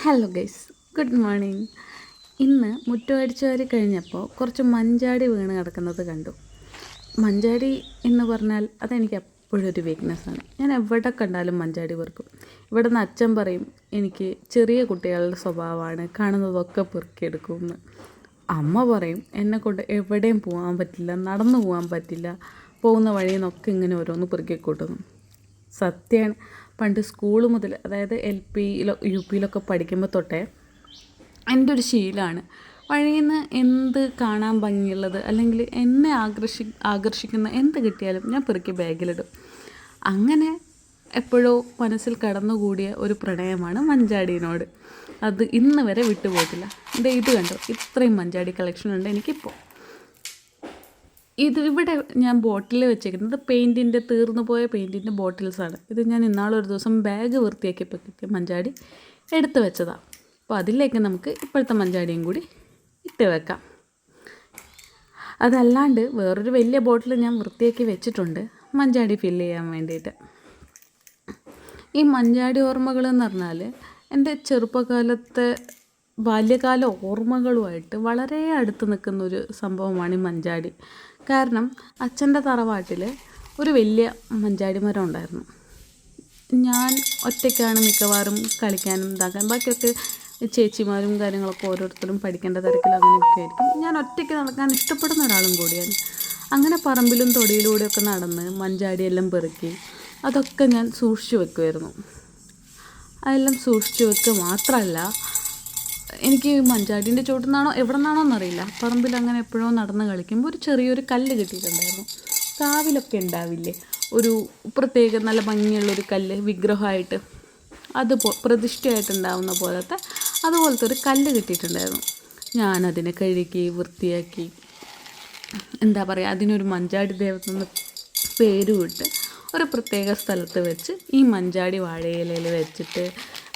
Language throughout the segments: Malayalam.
Hello guys, good morning. ഇന്ന് മുറ്റമടിച്ച് വാരി കഴിഞ്ഞപ്പോൾ കുറച്ച് മഞ്ചാടി വീണ് കിടക്കുന്നത് കണ്ടു. മഞ്ചാടി എന്ന് പറഞ്ഞാൽ അതെനിക്ക് എപ്പോഴും ഒരു വീക്ക്നെസ്സാണ്. ഞാൻ എവിടെ കണ്ടാലും മഞ്ചാടി പെറുക്കും. ഇവിടെ നിന്ന് അച്ഛൻ പറയും എനിക്ക് ചെറിയ കുട്ടികളുടെ സ്വഭാവമാണ്, കാണുന്നതൊക്കെ പെറുക്കിയെടുക്കുമെന്ന്. അമ്മ പറയും എന്നെക്കൊണ്ട് എവിടെയും പോകാൻ പറ്റില്ല, നടന്നു പോകാൻ പറ്റില്ല, പോകുന്ന വഴിയിൽ നിന്നൊക്കെ ഇങ്ങനെ ഓരോന്ന് പെറുക്കിക്കൂട്ടുന്നു. സത്യമാണ്. പണ്ട് സ്കൂൾ മുതൽ, അതായത് LP-യിലോ UP-യിലൊക്കെ പഠിക്കുമ്പോൾ തൊട്ടേ എൻ്റെ ഒരു ശീലമാണ് വഴിയിൽ നിന്ന് എന്ത് കാണാൻ ഭംഗിയുള്ളത് അല്ലെങ്കിൽ എന്നെ ആകർഷിക്കുന്ന എന്ത് കിട്ടിയാലും ഞാൻ പെറുക്കി ബാഗിലിടും. അങ്ങനെ എപ്പോഴോ മനസ്സിൽ കടന്നുകൂടിയ ഒരു പ്രണയമാണ് മഞ്ചാടിയോട്. അത് ഇന്ന് വരെ വിട്ടുപോയിട്ടില്ല. ഇത് കണ്ടോ, ഇത്രയും മഞ്ചാടി കളക്ഷൻ ഉണ്ട് എനിക്കിപ്പോൾ. ഇവിടെ ഞാൻ ബോട്ടിൽ വെച്ചേക്കുന്നത് തീർന്നു പോയ പെയിൻറ്റിൻ്റെ ബോട്ടിൽസാണ്. ഇത് ഞാൻ ഇന്നാളൊരു ദിവസം ബാഗ് വൃത്തിയാക്കിയപ്പോൾ കിട്ടിയ മഞ്ചാടി എടുത്ത് വെച്ചതാണ്. അപ്പോൾ അതിലേക്ക് നമുക്ക് ഇപ്പോഴത്തെ മഞ്ചാടിയും കൂടി ഇട്ട് വെക്കാം. അതല്ലാണ്ട് വേറൊരു വലിയ ബോട്ടിൽ ഞാൻ വൃത്തിയാക്കി വെച്ചിട്ടുണ്ട് മഞ്ചാടി ഫില്ല് ചെയ്യാൻ വേണ്ടിയിട്ട്. ഈ മഞ്ചാടി ഓർമ്മകൾ എന്ന് പറഞ്ഞാൽ എൻ്റെ ചെറുപ്പകാലത്തെ ബാല്യകാല ഓർമ്മകളുമായിട്ട് വളരെ അടുത്ത് നിൽക്കുന്നൊരു സംഭവമാണ് ഈ മഞ്ചാടി. കാരണം അച്ഛൻ്റെ തറവാട്ടിൽ ഒരു വലിയ മഞ്ചാടി മരം ഉണ്ടായിരുന്നു. ഞാൻ ഒറ്റയ്ക്കാണ് മിക്കവാറും കളിക്കാനും ഇതാക്കാൻ, ബാക്കിയൊക്കെ ചേച്ചിമാരും കാര്യങ്ങളൊക്കെ ഓരോരുത്തരും പഠിക്കേണ്ട തിരക്കിൽ അങ്ങനെയൊക്കെ ആയിരിക്കും. ഞാൻ ഒറ്റയ്ക്ക് നടക്കാൻ ഇഷ്ടപ്പെടുന്ന ഒരാളും കൂടിയാണ്. അങ്ങനെ പറമ്പിലും തൊടിയിലൂടെയൊക്കെ നടന്ന് മഞ്ചാടിയെല്ലാം പെറുക്കി അതൊക്കെ ഞാൻ സൂക്ഷിച്ചു വെക്കുമായിരുന്നു. അതെല്ലാം സൂക്ഷിച്ചു വെക്കുക മാത്രമല്ല, എനിക്ക് മഞ്ചാടീൻ്റെ ചുവട്ടിൽ നിന്നാണോ എവിടെ നിന്നാണോ എന്നറിയില്ല, പറമ്പിൽ അങ്ങനെ എപ്പോഴോ നടന്ന് കളിക്കുമ്പോൾ ഒരു ചെറിയൊരു കല്ല് കിട്ടിയിട്ടുണ്ടായിരുന്നു. കാവിലൊക്കെ ഉണ്ടാവില്ലേ ഒരു പ്രത്യേക നല്ല ഭംഗിയുള്ളൊരു കല്ല് വിഗ്രഹമായിട്ട്, അത് പ്രതിഷ്ഠയായിട്ടുണ്ടാവുന്ന അതുപോലത്തെ ഒരു കല്ല് കിട്ടിയിട്ടുണ്ടായിരുന്നു. ഞാനതിനെ കഴുകി വൃത്തിയാക്കി, എന്താ പറയുക, അതിനൊരു മഞ്ചാടി ദേവതെന്ന് പേരും ഇട്ട് ഒരു പ്രത്യേക സ്ഥലത്ത് വെച്ച് ഈ മഞ്ചാടി വാഴയിലയിൽ വെച്ചിട്ട്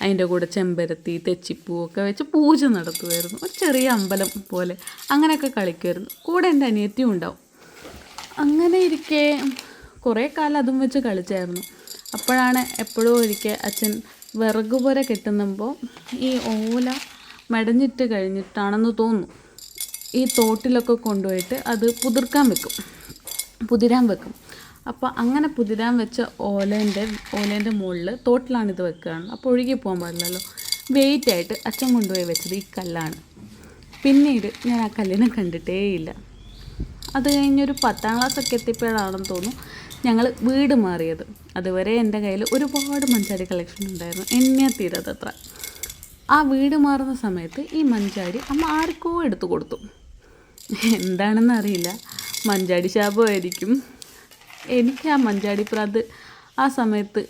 അതിൻ്റെ കൂടെ ചെമ്പരത്തി തെച്ചിപ്പൂവൊക്കെ വെച്ച് പൂജ നടത്തുമായിരുന്നു. ഒരു ചെറിയ അമ്പലം പോലെ അങ്ങനെയൊക്കെ കളിക്കുമായിരുന്നു. കൂടെ എൻ്റെ അനിയത്തിയും ഉണ്ടാവും. അങ്ങനെ ഇരിക്കെ കുറേ കാലം അതും വെച്ച് കളിച്ചായിരുന്നു. അപ്പോഴാണ് എപ്പോഴോ ഒരിക്കൽ അച്ഛൻ വിറകുപുര കെട്ടുമ്പോൾ ഈ ഓല മെടഞ്ഞിട്ട് കഴിഞ്ഞിട്ടാണെന്ന് തോന്നുന്നു ഈ തോട്ടിലൊക്കെ കൊണ്ടുപോയിട്ട് അത് പുതിരാൻ വെക്കും. അപ്പോൾ അങ്ങനെ പുതിരാൻ വെച്ച ഓലേൻ്റെ മുകളിൽ തോട്ടിലാണിത് വെക്കുകയാണ്. അപ്പോൾ ഒഴുകി പോകാൻ പാടില്ലല്ലോ. വെയിറ്റായിട്ട് അച്ഛൻ കൊണ്ടുപോയി വെച്ചത് ഈ കല്ലാണ്. പിന്നീട് ഞാൻ ആ കല്ലിനെ കണ്ടിട്ടേയില്ല. അത് കഴിഞ്ഞൊരു 10ാം ക്ലാസ്സൊക്കെ എത്തിയപ്പോഴാണെന്ന് തോന്നുന്നു ഞങ്ങൾ വീട് മാറിയത്. അതുവരെ എൻ്റെ കയ്യിൽ ഒരുപാട് മഞ്ചാടി കളക്ഷൻ ഉണ്ടായിരുന്നു, എന്നെ തീരത്തത്ര. ആ വീട് മാറുന്ന സമയത്ത് ഈ മഞ്ചാടി അമ്മ ആർക്കോ എടുത്തു കൊടുത്തു. എന്താണെന്ന് അറിയില്ല, മഞ്ചാടി ശാപമായിരിക്കും. എനിക്ക് ആ മഞ്ചാടിപ്രാന്ത് ആ സമയത്ത്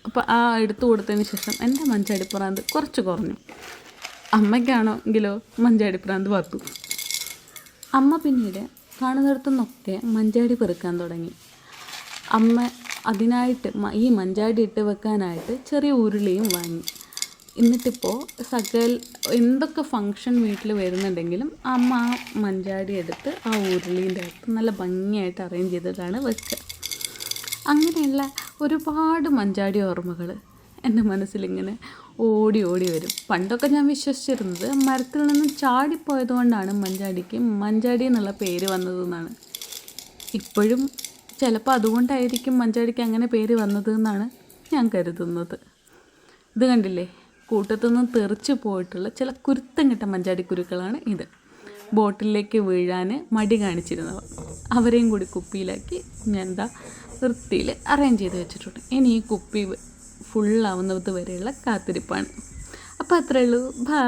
അപ്പോൾ എടുത്തു കൊടുത്തതിന് ശേഷം എൻ്റെ മഞ്ചാടിപ്രാന്ത് കുറച്ച് കുറഞ്ഞു. അമ്മയ്ക്കാണെങ്കിലോ മഞ്ചാടിപ്രാന്ത് വന്നു. അമ്മ പിന്നീട് കാണുന്നിടത്തു നിന്നൊക്കെ മഞ്ചാടി പെറുക്കാൻ തുടങ്ങി. അമ്മ അതിനായിട്ട് ഈ മഞ്ചാടി ഇട്ട് വെക്കാനായിട്ട് ചെറിയ ഉരുളിയും വാങ്ങി. എന്നിട്ടിപ്പോൾ എന്തൊക്കെ ഫങ്ഷൻ വീട്ടിൽ വരുന്നുണ്ടെങ്കിലും അമ്മ ആ മഞ്ചാടി എടുത്ത് ആ ഉരുളീൻ്റെ അകത്ത് നല്ല ഭംഗിയായിട്ട് അറേഞ്ച് ചെയ്തിട്ടാണ് വെക്കുക. അങ്ങനെയുള്ള ഒരുപാട് മഞ്ചാടി ഓർമ്മകൾ എൻ്റെ മനസ്സിലിങ്ങനെ ഓടി വരും. പണ്ടൊക്കെ ഞാൻ വിശ്വസിച്ചിരുന്നത് മരത്തിൽ നിന്നും ചാടിപ്പോയതുകൊണ്ടാണ് മഞ്ചാടിക്ക് മഞ്ചാടി എന്നുള്ള പേര് വന്നതെന്നാണ്. ഇപ്പോഴും ചിലപ്പോൾ അതുകൊണ്ടായിരിക്കും മഞ്ചാടിക്ക് അങ്ങനെ പേര് വന്നതെന്നാണ് ഞാൻ കരുതുന്നത്. ഇത് കണ്ടില്ലേ, കൂട്ടത്തുനിന്ന് തെറിച്ച് പോയിട്ടുള്ള ചില കുരുത്തം കിട്ട മഞ്ചാടി കുരുക്കളാണ് ഇത്. ബോട്ടിലേക്ക് വീഴാൻ മടി കാണിച്ചിരുന്നവ, അവരെയും കൂടി കുപ്പിയിലാക്കി ഞാൻ വൃത്തിയിൽ അറേഞ്ച് ചെയ്ത് വെച്ചിട്ടുണ്ട്. ഇനി ഈ കുപ്പി ഫുള്ളാവുന്നത് വരെയുള്ള കാത്തിരിപ്പാണ്. അപ്പോൾ അത്രയേ ഉള്ളൂ. ബൈ.